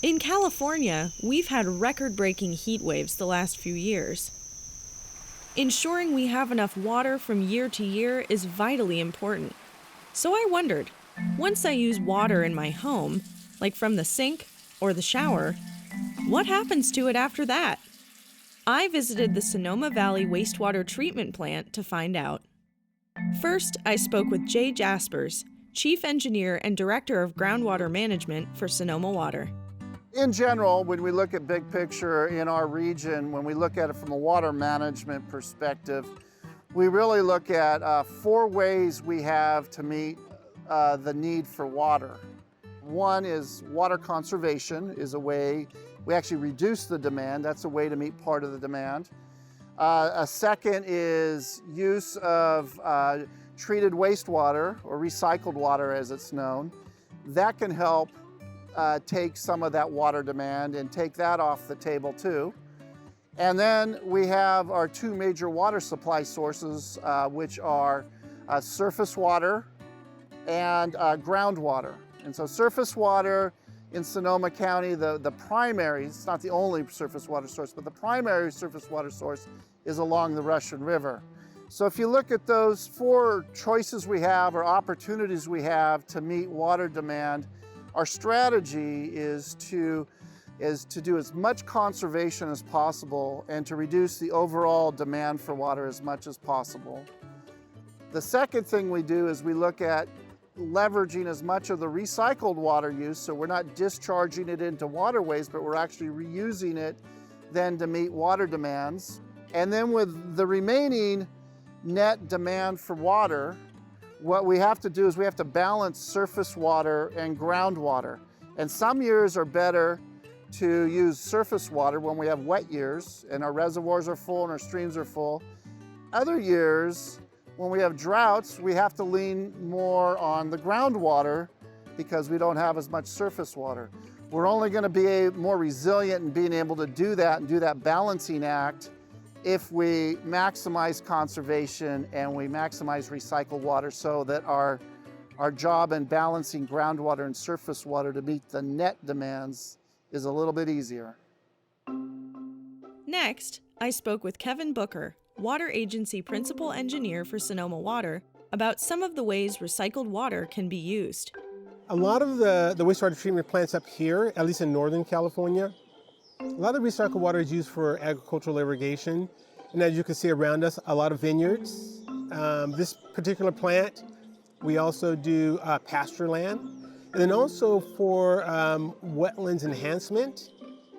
In California, we've had record-breaking heat waves the last few years. Ensuring we have enough water from year to year is vitally important. So I wondered, once I use water in my home, like from the sink or the shower, what happens to it after that? I visited the Sonoma Valley Wastewater Treatment Plant to find out. First, I spoke with Jay Jaspers, Chief Engineer and Director of Groundwater Management for Sonoma Water. In general, when we look at big picture in our region, when we look at it from a water management perspective, we really look at 4 ways we have to meet the need for water. One is water conservation is a way we actually reduce the demand. That's a way to meet part of the demand. A second is use of treated wastewater or recycled water as it's known. That can help take some of that water demand and take that off the table too. And then we have our 2 major water supply sources, which are surface water and groundwater. And so surface water in Sonoma County, the primary, it's not the only surface water source, but the primary surface water source is along the Russian River. So if you look at those 4 choices we have or opportunities we have to meet water demand, our strategy is to do as much conservation as possible and to reduce the overall demand for water as much as possible. The second thing we do is we look at leveraging as much of the recycled water use, so we're not discharging it into waterways, but we're actually reusing it then to meet water demands. And then with the remaining net demand for water, what we have to do is we have to balance surface water and groundwater. And some years are better to use surface water when we have wet years and our reservoirs are full and our streams are full. Other years, when we have droughts, we have to lean more on the groundwater because we don't have as much surface water. We're only going to be more resilient in being able to do that and do that balancing act if we maximize conservation and we maximize recycled water so that our job in balancing groundwater and surface water to meet the net demands is a little bit easier. Next, I spoke with Kevin Booker, Water Agency Principal Engineer for Sonoma Water, about some of the ways recycled water can be used. A lot of the wastewater treatment plants up here, at least in Northern California, a lot of recycled water is used for agricultural irrigation. And as you can see around us, a lot of vineyards. This particular plant, we also do pasture land. And then also for wetlands enhancement.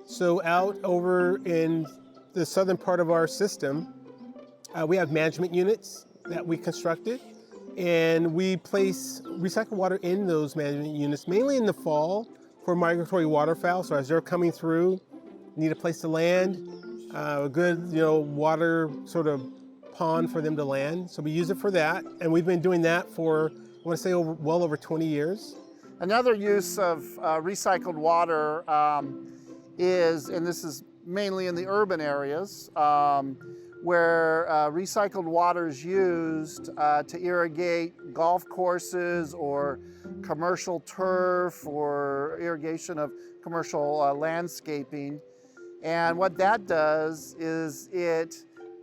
So out over in the southern part of our system, we have management units that we constructed. And we place recycled water in those management units, mainly in the fall for migratory waterfowl. So as they're coming through, need a place to land, a good water sort of pond for them to land. So we use it for that. And we've been doing that for, I want to say, well over 20 years. Another use of recycled water is, and this is mainly in the urban areas, where recycled water is used to irrigate golf courses or commercial turf or irrigation of commercial landscaping. And what that does is it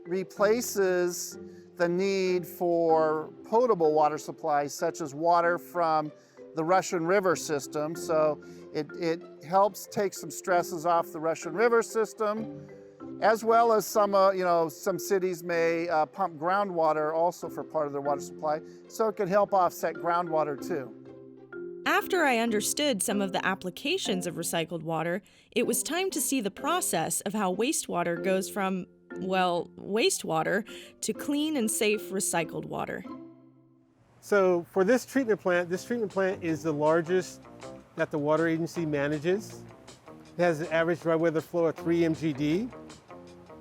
replaces the need for potable water supplies, such as water from the Russian River system. So it helps take some stresses off the Russian River system, as well as some cities may pump groundwater also for part of their water supply. So it can help offset groundwater too. After I understood some of the applications of recycled water, it was time to see the process of how wastewater goes from, well, wastewater to clean and safe recycled water. So for this treatment plant is the largest that the Water Agency manages. It has an average dry weather flow of 3 MGD.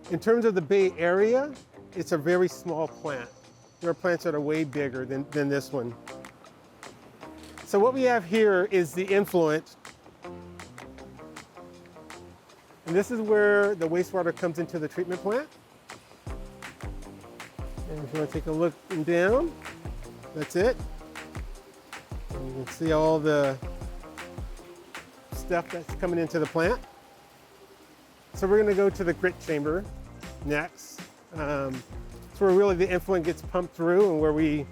In terms of the Bay Area, it's a very small plant. There are plants that are way bigger than this one. So what we have here is the influent. And this is where the wastewater comes into the treatment plant. And if you want to take a look down, that's it. And you can see all the stuff that's coming into the plant. So we're going to go to the grit chamber next. It's where really the effluent gets pumped through and where we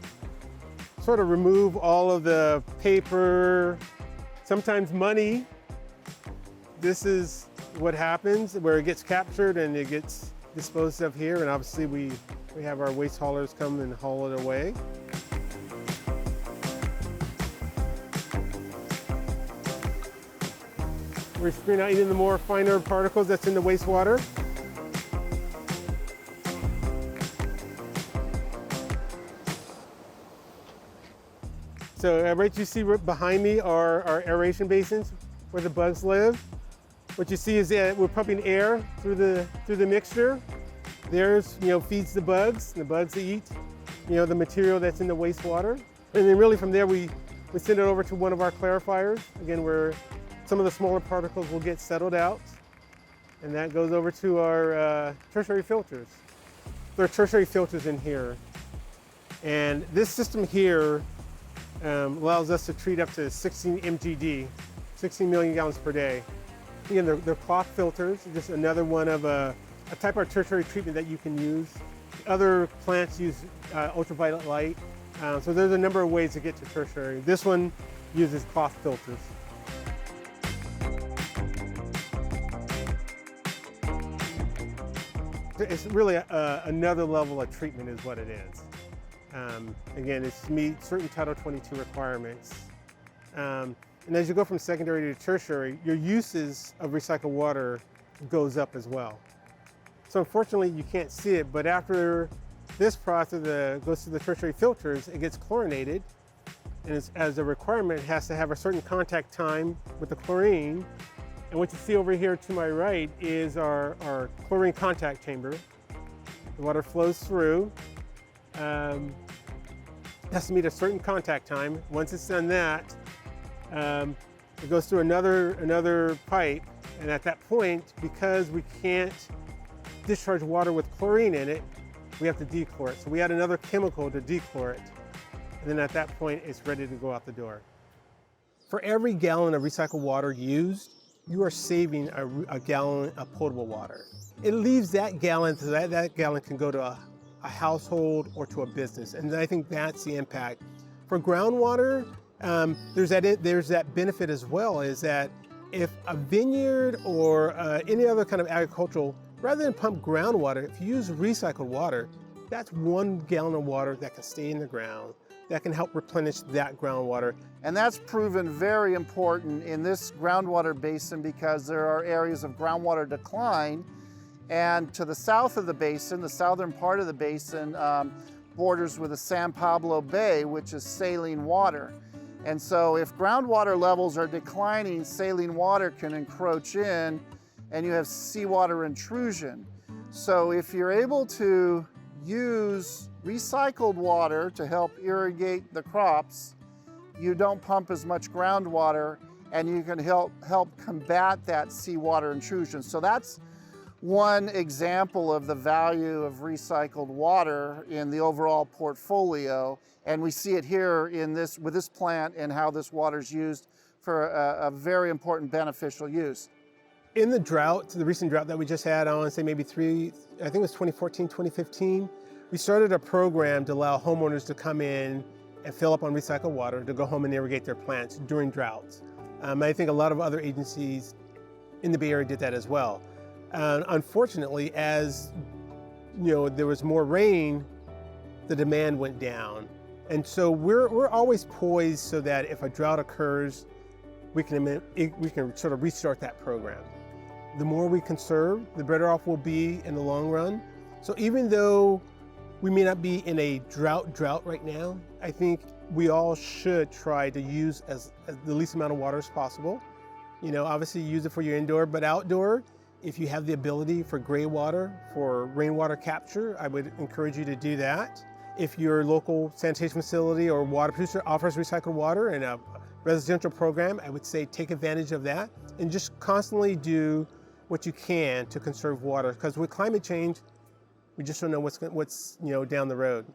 sort of remove all of the paper, sometimes money. This is what happens, where it gets captured and it gets disposed of here, and obviously we have our waste haulers come and haul it away. We're screening out even the more finer particles that's in the wastewater. So right you see behind me are our aeration basins where the bugs live. What you see is that we're pumping air through the mixture. There's, feeds the bugs eat, the material that's in the wastewater. And then really from there we send it over to one of our clarifiers, again, where some of the smaller particles will get settled out. And that goes over to our tertiary filters. There are tertiary filters in here. And this system here allows us to treat up to 16 MGD, 16 million gallons per day. Again, they're cloth filters, just another one of a type of tertiary treatment that you can use. Other plants use ultraviolet light. So there's a number of ways to get to tertiary. This one uses cloth filters. It's really another level of treatment is what it is. Again, it's to meet certain Title 22 requirements. And as you go from secondary to tertiary, your uses of recycled water goes up as well. So unfortunately, you can't see it, but after this process goes to the tertiary filters, it gets chlorinated. And as a requirement, it has to have a certain contact time with the chlorine. And what you see over here to my right is our chlorine contact chamber. The water flows through. It has to meet a certain contact time. Once it's done that, it goes through another pipe, and at that point, because we can't discharge water with chlorine in it, we have to dechlor it. So we add another chemical to dechlor it, and then at that point, it's ready to go out the door. For every gallon of recycled water used, you are saving a gallon of potable water. It leaves that gallon, so that gallon can go to a household or to a business, and I think that's the impact. For groundwater, there's that benefit as well, is that if a vineyard or any other kind of agricultural, rather than pump groundwater, if you use recycled water, that's 1 gallon of water that can stay in the ground, that can help replenish that groundwater. And that's proven very important in this groundwater basin because there are areas of groundwater decline. And to the south of the basin, the southern part of the basin, borders with the San Pablo Bay, which is saline water. And so if groundwater levels are declining, saline water can encroach in and you have seawater intrusion. So if you're able to use recycled water to help irrigate the crops, you don't pump as much groundwater and you can help combat that seawater intrusion. So that's one example of the value of recycled water in the overall portfolio. And we see it here with this plant and how this water is used for a very important beneficial use. In the drought, the recent drought that we just had, I want to say maybe I think it was 2014, 2015, we started a program to allow homeowners to come in and fill up on recycled water to go home and irrigate their plants during droughts. I think a lot of other agencies in the Bay Area did that as well. Unfortunately, as there was more rain, the demand went down. And so we're always poised so that if a drought occurs, we can sort of restart that program. The more we conserve, the better off we'll be in the long run. So even though we may not be in a drought right now, I think we all should try to use as the least amount of water as possible. Obviously use it for your indoor, but outdoor, if you have the ability for gray water, for rainwater capture, I would encourage you to do that. If your local sanitation facility or water producer offers recycled water in a residential program, I would say take advantage of that and just constantly do what you can to conserve water. Because with climate change, we just don't know what's down the road.